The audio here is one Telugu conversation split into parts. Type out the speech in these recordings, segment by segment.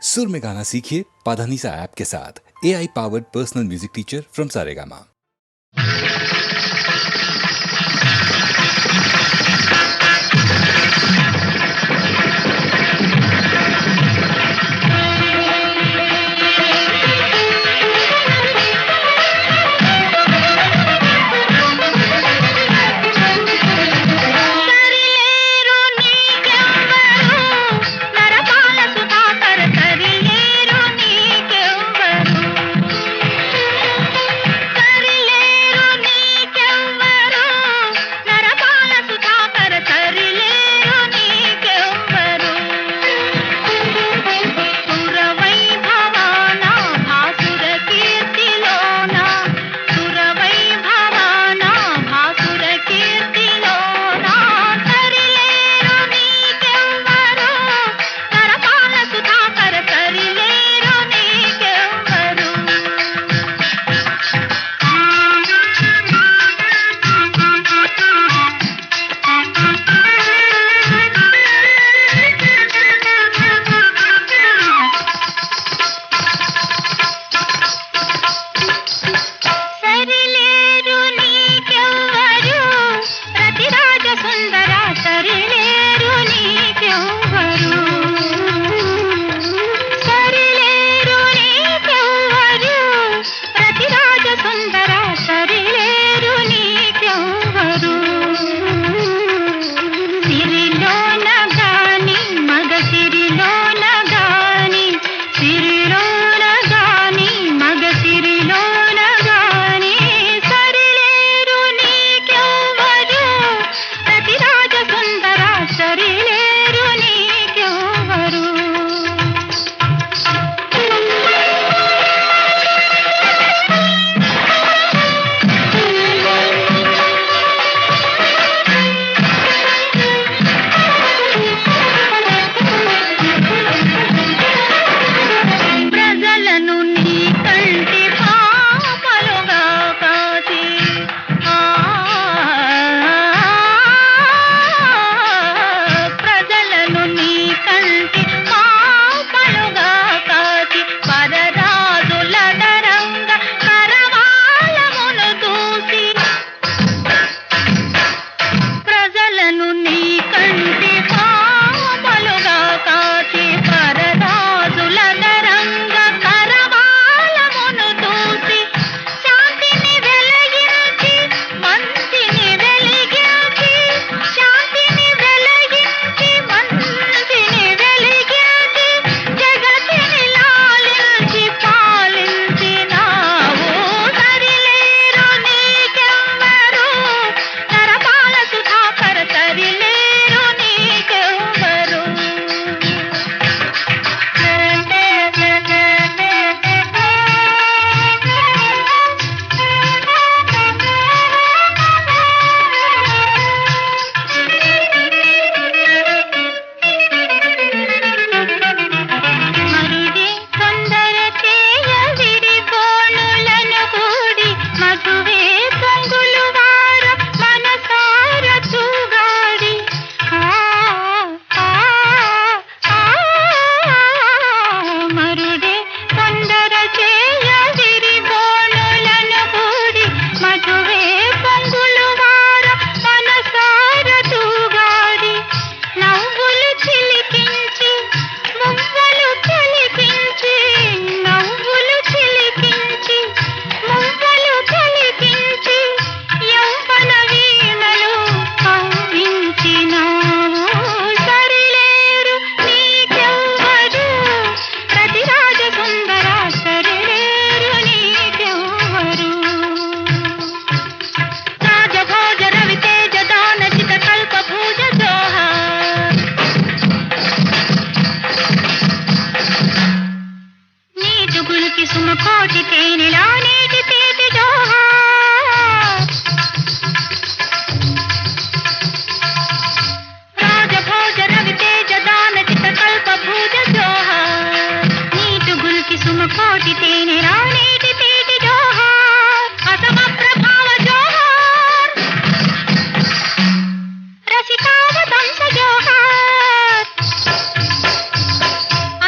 सुर में गाना सीखिए पाधानीसा ऐप के साथ। AI powered personal music teacher from Saregama.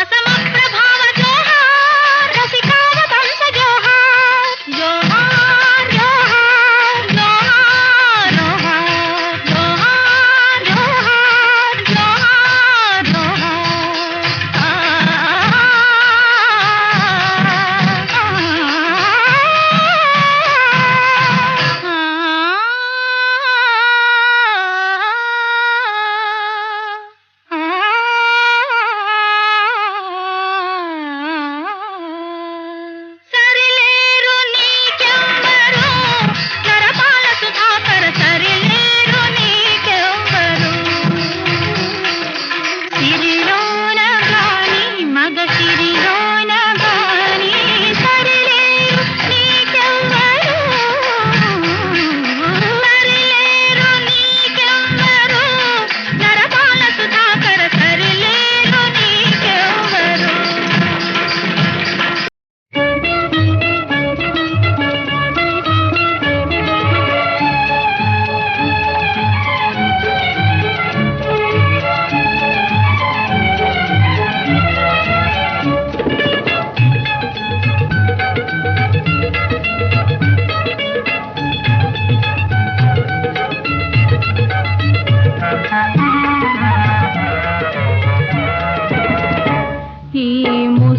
Assam Prabha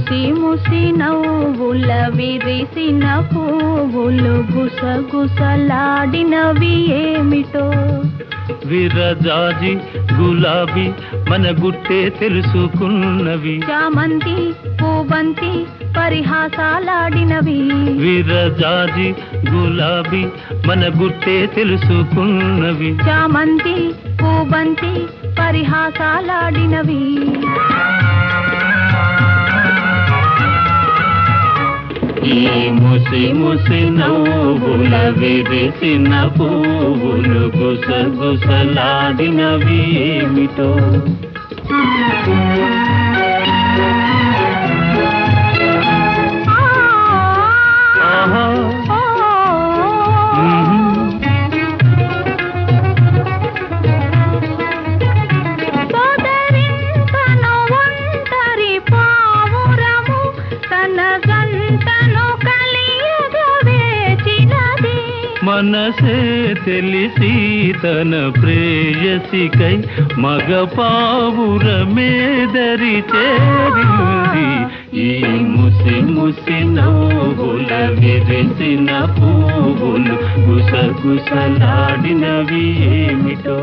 ముసి ముసి నవ్వుల విరిసిన పువ్వులు గుసగుసలాడినవి ఏమిటో. విరజాజి గులాబీ మన గుట్టే తెలుసుకున్నవి. చామంతి పూబంతి పరిహాసాలాడినవి. విరజాజి గులాబీ మన గుట్టే తెలుసుకున్నవి. చామంతి పూబంతి పరిహాసాలాడినవి. ఈ ముసి ముసి నవ్వుల విరిసిన పువ్వులు గుసగుసలాడినవి ఏమిటో. మనసే తెలిసి తన ప్రేయసికై మగ పావురమేదరి చేరింది. ఈ ముసి ముసి నవ్వుల విరిసిన పువ్వులు గుసగుసలాడినవి ఏమిటో.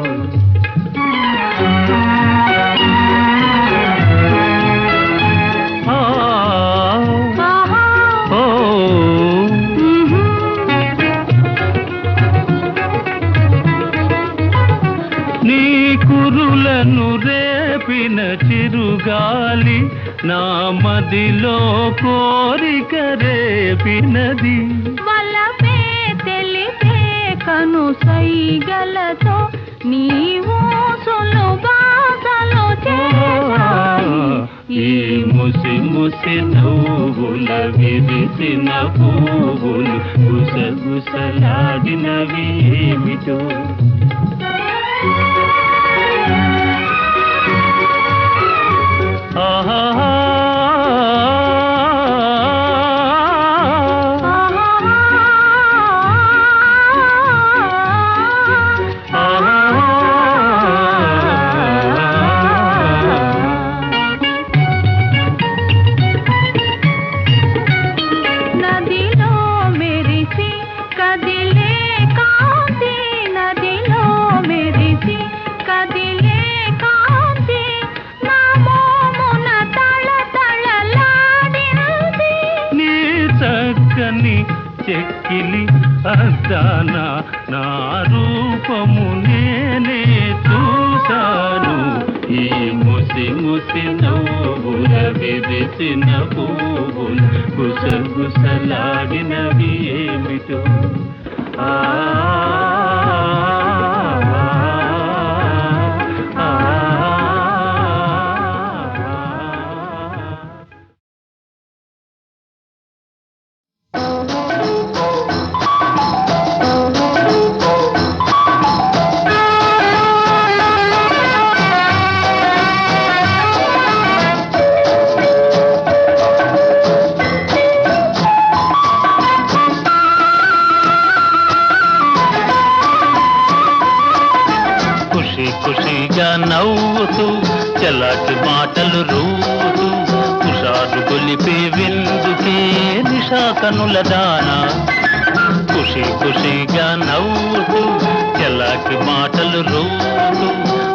కురులను రేపిన చిరుగాలి నా మదిలో కోరిక రేపినది. వలపే తెలిపే కను సైగలతో నీవు సులుబాసలు చేశాయి. ఈ ముసి ముసి నవ్వుల విరిసిన పువ్వులు గుసగుసలాడినవి ఏమిటో. నదిలో మెరిసి కదిలే కాంతి, నదిలో మెరిసి కదిలే కాంతి నా మోమున తళతళలాడినది. నీ చక్కని చెక్కిలి అద్దాన నా రూపము నేనే చూశాను. ఈ ముసి ముసి నవ్వుల విరిసిన పువ్వులు గుసగుసలాడినవి ఏమిటో. ఖుషిగా నవ్వుతూ చలాకి మాటలు రూతూ హుషారు గొలిపే విందుకే నిషా కనుల దానా. ఖుషిగా నవ్వుతూ చలాకి మాటలు రూతూ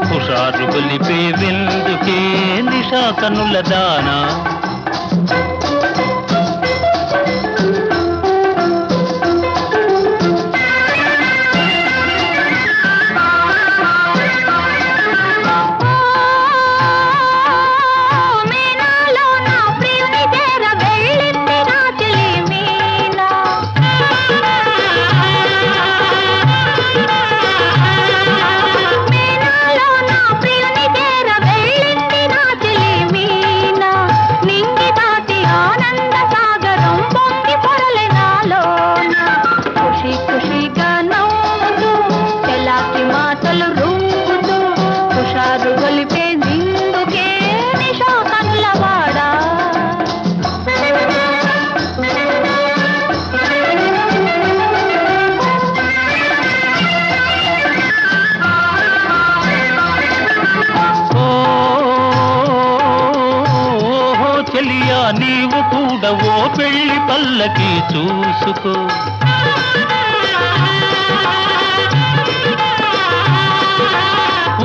హుషారు గొలిపే విందుకే నిషా కనుల దానా. నీ చెలియా నీవు కూడా ఓ పెళ్లి పల్లకి చూసుకో.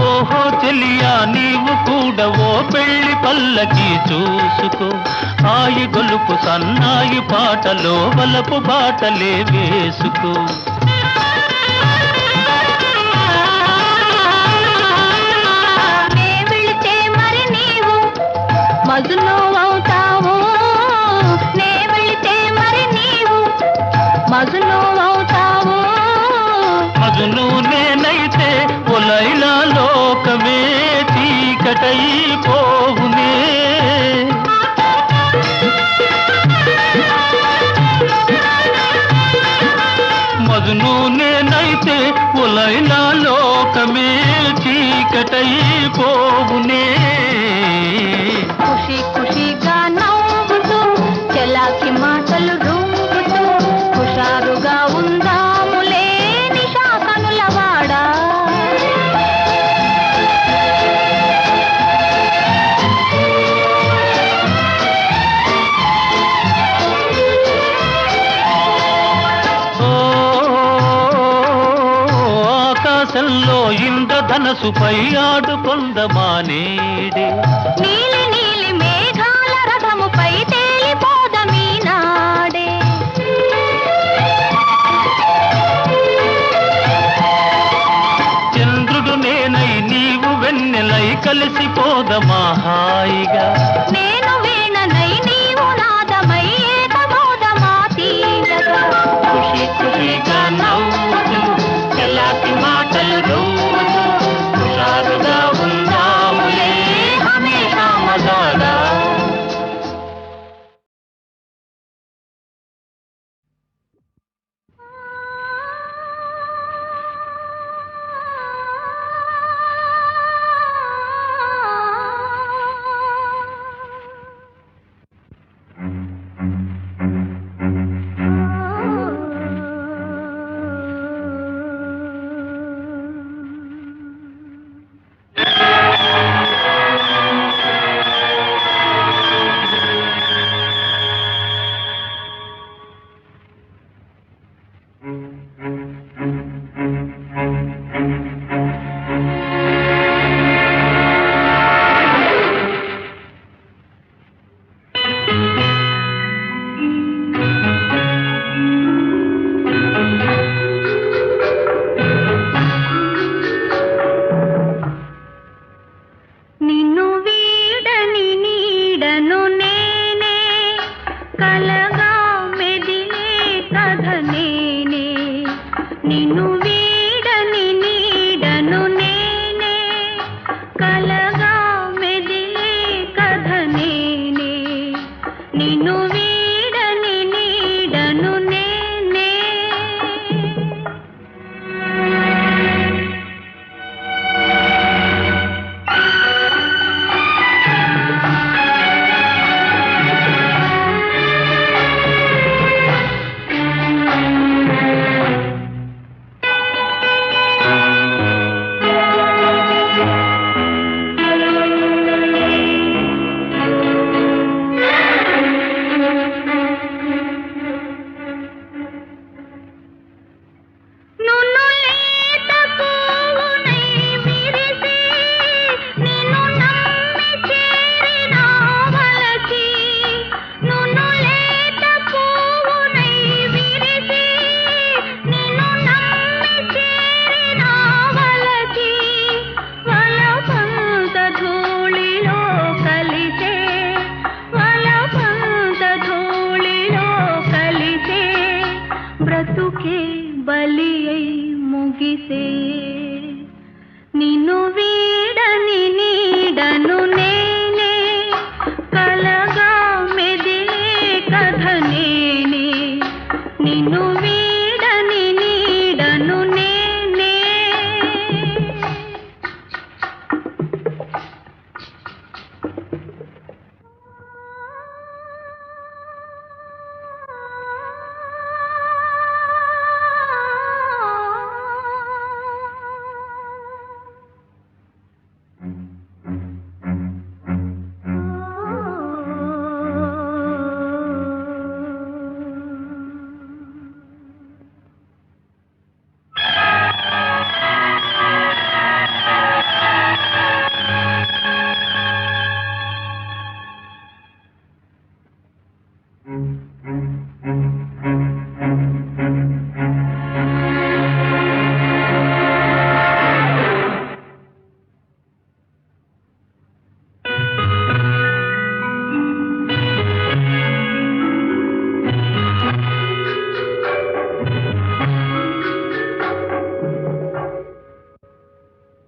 ఓహో చెలియా నీవు కూడా ఓ పెళ్లి పల్లకి చూసుకో. హాయి గొలుపు సన్నాయి పాటలో వలపు బాటలే వేసుకో. మజును అవుతావు నే వెళితే మరి నీవు మజును అవుతావు. మజును నేనైతే ఒలైలా లోకమే చీకటైపోవునే. మజును నేనైతే ఒలైలా లోకమే చీకటైపోవునే. ఖుషి ఖుషిగా నవ్వుతూ చెలాకి మాటలు రూపుతూ హుషారుగా ఉందాములే నిషా కనులవాడా. ఆకాశంలో ఇంద్రధనసుపై ఆడుకొందమానేడే. నీలి నీలి మేఘాల రథముపై తేలిపోదమీ నాడే. చంద్రుడు నేనై నీవు వెన్నెలై కలిసిపోదమా హాయిగా. నేను వీణనై నీవు నాదమై ఏకమోదమా తీయగా. ఖుషి ఖుషిగా నవ్వుతూ చెలాకి మాటలు రూపుతూ హుషారుగా ఉందాములే హమేషా మజాగా. నిన్ను వీడని నీడను నేనే కలగా మెదిలే కథ నేనే. నిన్ను వీడని నీడను నేనే కలగా మెదిలే కథ నేనే. నిన్ను వీడని నీడను నేనే. నున్ను లేత పువ్వునై విరిసి నిన్ను నమ్మి చేరిన వలచి. నున్ను లేత పువ్వునై విరిసి నిన్ను నమ్మి చేరిన వలచి. వలపంత ధూళిలో కలిసే వలపంత ధూళిలో కలిసే బ్రతుకే బలి అయి ముగిసే. నిన్ను వీడని నీడను నేనే కలగా మెదిలే కథ నేనే. నిన్ను వీడని నీడను నేనే.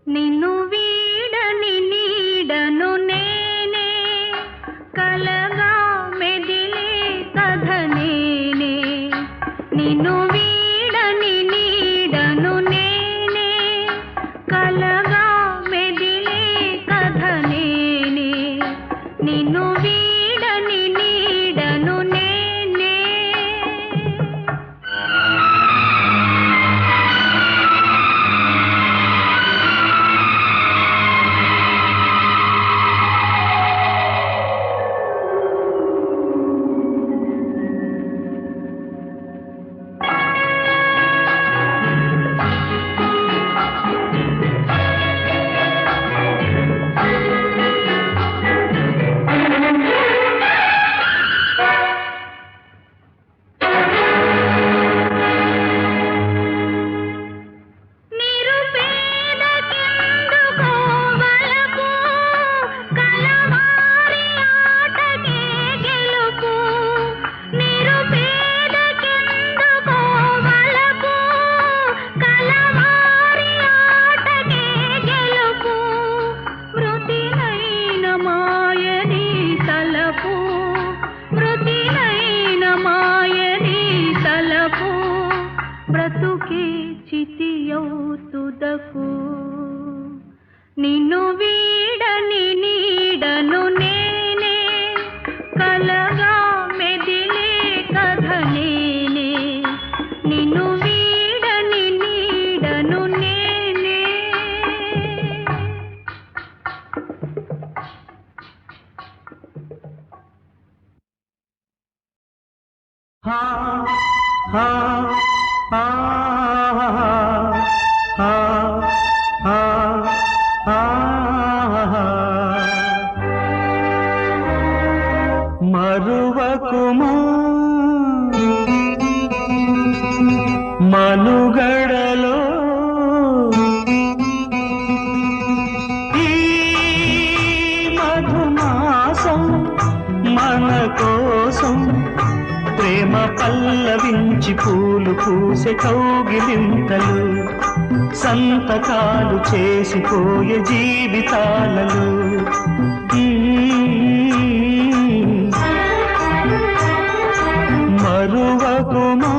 నిన్ను వీడని నీడను నేనే కలగా మెదిలే కథ నేనే నిన్ను వీడని నీడను నేనే కలగా మెదిలే కథ నేనే నిన్ను వీడని నీడను నేనే బ్రతుకే చితియౌతుదకు నిన్ను వీడని నీడను నేనే కలగా మెదిలే కథ నేనే నిన్ను వీడని నీడను నేనే హా హా హా హా హా హా మరువకుమా మనుగడలో ఈ మధుమాసం మన కోసం ప్రేమ పల్లవించి పూలు పూసే కౌగిలింతలు సంతకాలు చేసిపోయే జీవితాలలో మరువకుమా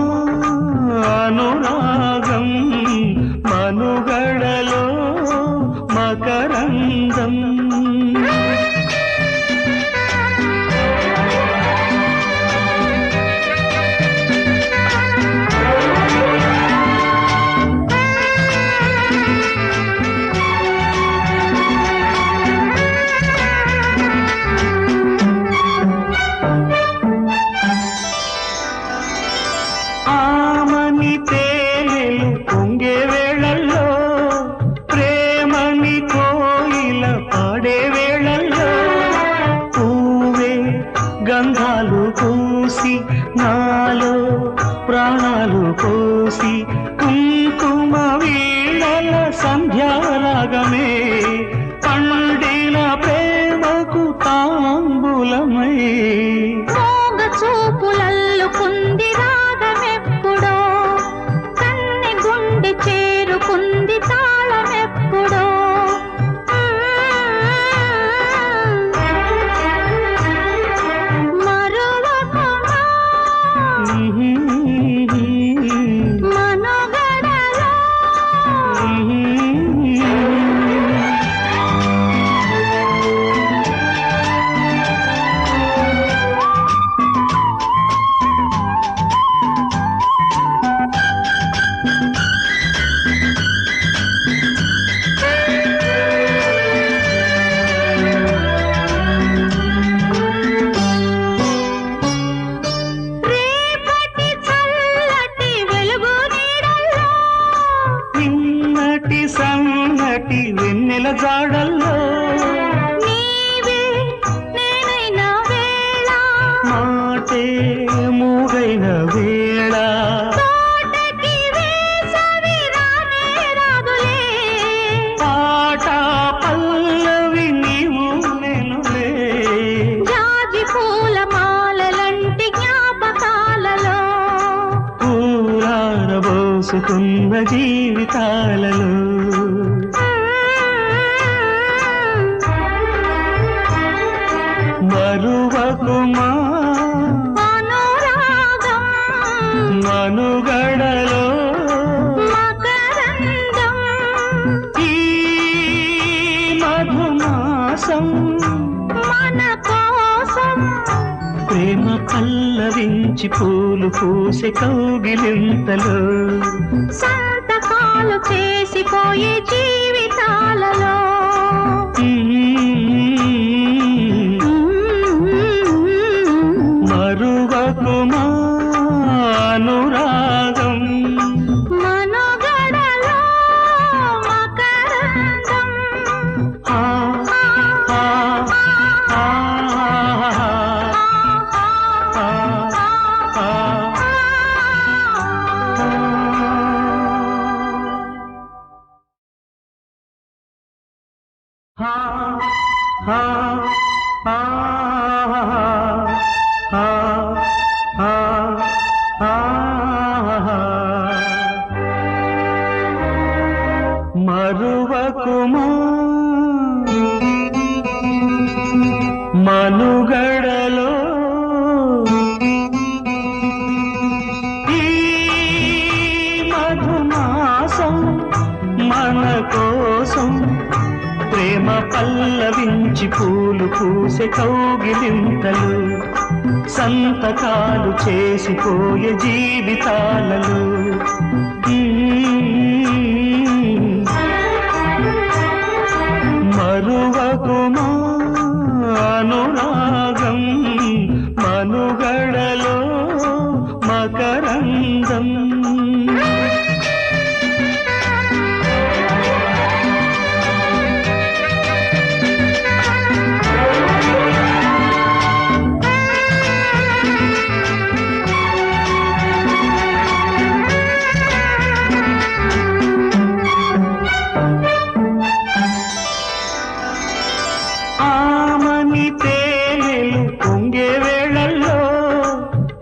అనురాగం మనుగడలో మకరందం గంధాలు పూసి నాలో ప్రాణాలు పోసి కుంకుమ వీణల సంధ్యారాగమే పండిన ప్రేమకు తాంబూలమై మోగ చూపులల్లుకుంది రాగమెప్పుడో కన్నె గుండె చేరుకుంది తాళమెప్పుడో మరువకుమా మాటే మూగైన వేళ తోటకి వేసవి రానే రాదులే పాట పల్లవి నీవు నేనులే జాజి పూల మాలలంటి జ్ఞాపకాలలో పూలారబోసుకున్న జీవితాలలో మరువకుమా అనురాగం మనుగడలో మకరందం ఈ మధుమాసం మన కోసం ప్రేమ పల్లవించి పూలు పూసే కౌగిలింతలో సంతకాలు చేసిపోయే జీవితాలలో మరువకుమా అనురాగం మనుగడలో మకరందం ఆ, ఆ, ఆ, మరువకుమా మనుగడలో ఈ మధుమాసం మన కోసం ప్రేమ పల్లవించి పూలు పూసే కౌగిలింతలు సంతకాలు చేసిపోయే జీవితాలలో మరువకుమా అనురాగం మనుగడలో మకరందం ఆమని తేనెలు పొంగే వేళల్లో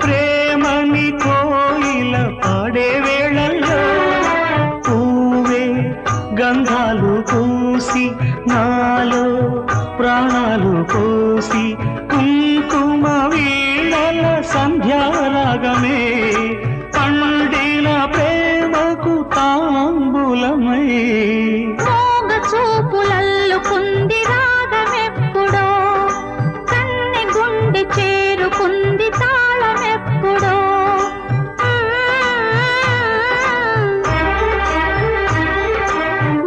ప్రేమని కోయిల పాడే వేళల్లో పూవే గంధాలు పూసి నాలో ప్రాణాలు పోసి కుంకుమ వీణల సంధ్యారాగమే పండిన ప్రేమకు తాంబూలమై మోగ చూపులల్లుకుంది రాగమెప్పుడో కన్నె గుండె చేరుకుంది తాళమెప్పుడో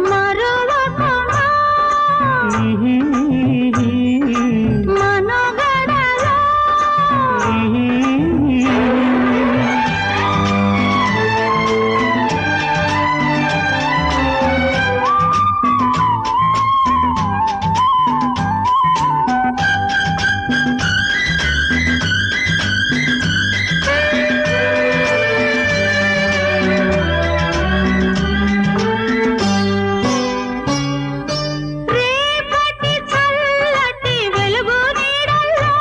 మరువకుమా మనుగడలో రేపటి చల్లటి వెలుగు నీడల్లో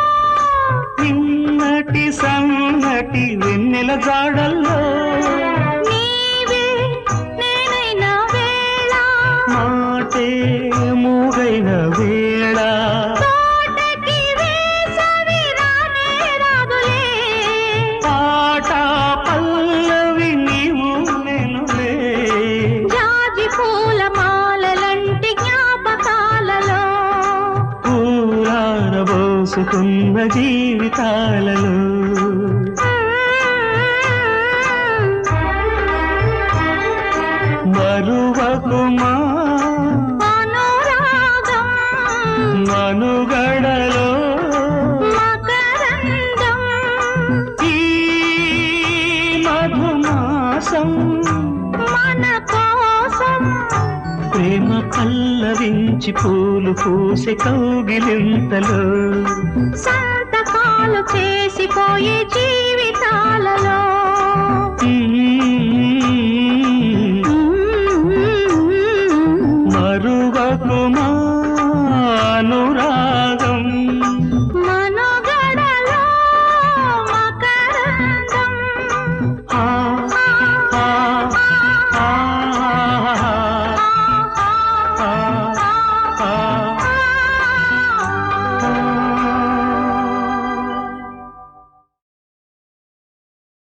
నిన్నటి సన్నటి వెన్నెల జాడల్లో నీవే నేనైన వేళ మాటే మూగైన వేళ తోటకి వేసవి రానే రాదులే పాట పల్లవి నీవు నేనులే జాజి పూల మాలలంటి జ్ఞాపకాలలో పూలారబోసుకున్న జీవితాలలో మరువకుమా అనురాగం మనుగడలో మకరందం ఈ మధుమాసం మన కోసం ప్రేమ పల్లవించి పూలు పూసే కౌగిలింతలో సంతకాలు చేసి మురిసిపోయే జీవితాలలో